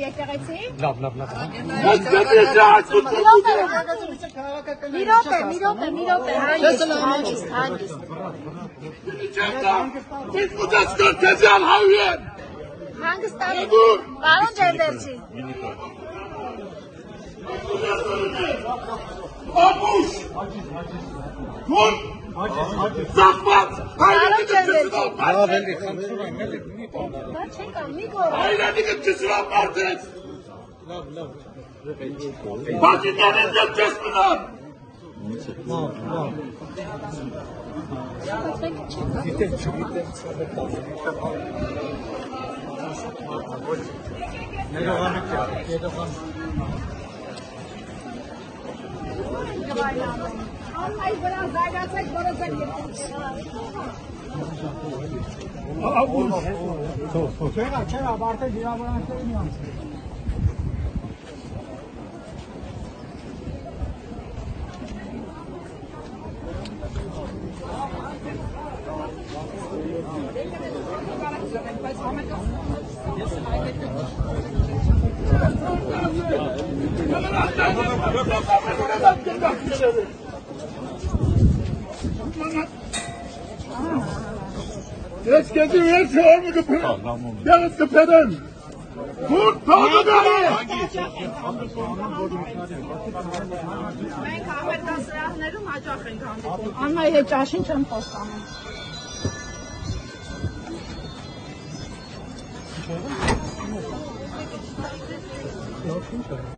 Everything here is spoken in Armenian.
եկեղեցի։ Լավ։ Մի րոպե, հանգիստ։ Հանգստանալու, պարոն Ջերդերցի։ Ապուշ, թուն, ծախված, հայրենիքը կսրան մարդեց, բացիներեն դեպ կես մնան, Այս վրան զայրացեք, որոցեք ետից։ Չերա, բարդել վիրավորանքների միանց։ Ես կեզի ես հորմը կպերեմ, ես կպերեմ, թուն, թողնգարը։ Մենք ավերդասրահներում հաճախ ենք հանդիպում։ Անմայի հետ ճաշին չեմ խոստանում։